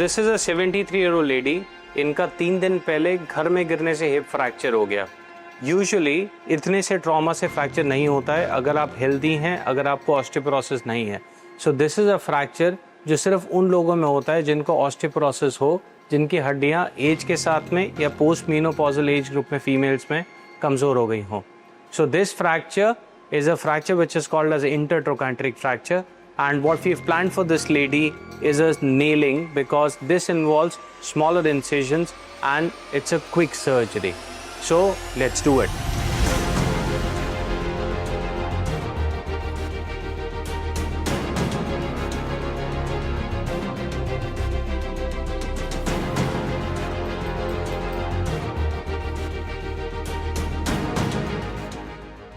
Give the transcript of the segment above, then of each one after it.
This is a 73-year-old lady. इनका 3 दिन पहले घर में गिरने से हिप फ्रैक्चर हो गया। यूजुअली इतने से ट्रॉमा से फ्रैक्चर नहीं होता है अगर आप हेल्दी हैं, अगर आपको ऑस्टियोपोरोसिस नहीं है। So this is a fracture जो सिर्फ उन लोगों में होता है जिनको ऑस्टियोपोरोसिस हो, जिनकी हड्डियां एज के साथ में या पोस्ट मेनोपॉजल एज ग्रुप में फीमेल्स में कमजोर हो गई हों। So this fracture is a fracture which is called as intertrochanteric fracture, and what we've planned for this lady is a nailing, because this involves smaller incisions and it's a quick surgery. So let's do it.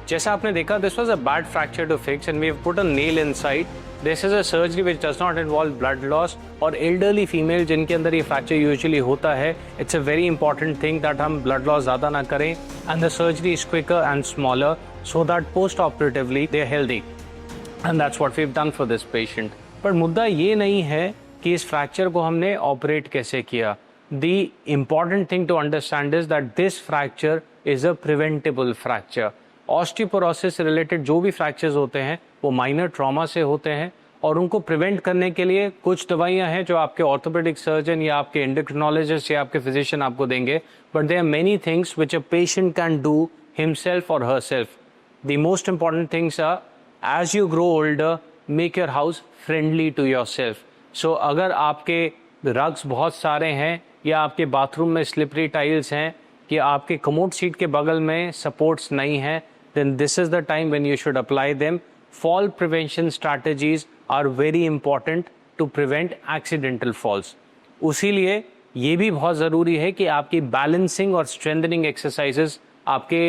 जैसा आपने देखा, this was a bad fracture to fix and we have put a nail inside. This is a surgery which does not involve blood loss. और elderly female जिनके अंदर ये fracture usually होता है, it's a very important thing that हम blood loss ज़्यादा ना करें and the surgery is quicker and smaller so that post operatively they are healthy, and that's what we have done for this patient. पर मुद्दा ये नहीं है कि इस फ्रैक्चर को हमने ऑपरेट कैसे किया। The important thing to understand is that this fracture is a preventable fracture. Osteoporosis से रिलेटेड जो भी फ्रैक्चर्स होते हैं वो माइनर ट्रॉमा से होते हैं, और उनको प्रिवेंट करने के लिए कुछ दवाइयां हैं जो आपके ऑर्थोपेडिक सर्जन या आपके एंडोक्रिनोलॉजिस्ट या आपके फिजिशियन आपको देंगे, but there are many things which a patient can do himself और herself. The most important things are, as you grow older, make your house friendly to yourself. So अगर आपके rugs बहुत सारे हैं, या आपके बाथरूम में स्लिपरी टाइल्स हैं, या आपके कमोड सीट के बगल में सपोर्ट्स नहीं हैं, then this is the time when you should apply them. Fall prevention strategies are very important to prevent accidental falls. उसीलिए ये भी बहुत ज़रूरी है कि आपकी बैलेंसिंग और स्ट्रेंथनिंग एक्सरसाइजेस आपके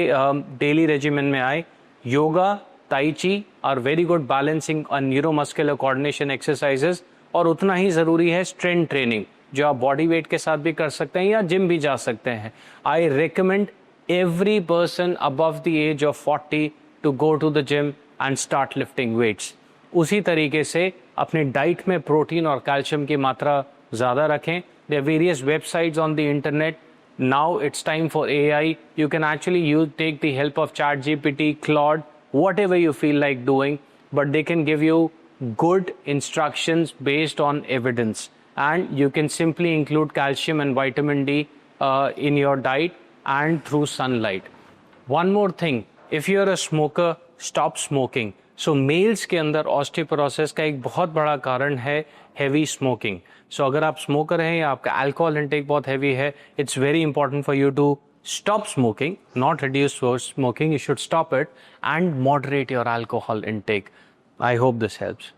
डेली रेजिमेंट में आए। योगा, ताई ची आर वेरी गुड बैलेंसिंग और न्यूरोमस्कुलर कोऑर्डिनेशन एक्सरसाइजेस, और उतना ही ज़रूरी है स्ट्रेंथ ट्रेनिंग, जो आप बॉडी वेट के साथ भी कर सकते हैं या जिम भी जा सकते हैं। I recommend every person above the age of 40 to go to the gym and start lifting weights. उसी तरीके से अपने डाइट में प्रोटीन और कैल्शियम की मात्रा ज़्यादा रखें। There are various websites on the internet. Now it's time for AI. You can actually take the help of ChatGPT, Claude, whatever you feel like doing, but they can give you good instructions based on evidence. And you can simply include calcium and vitamin D in your diet and through sunlight. One more thing, if you're a smoker, stop smoking. So males के अंदर osteoporosis का एक बहुत बड़ा कारण है heavy smoking. So अगर आप स्मोकर हैं या आपका अल्कोहल इंटेक बहुत heavy है, it's very important for you to stop smoking, not reduce smoking. You should stop it and moderate your alcohol intake. I hope this helps.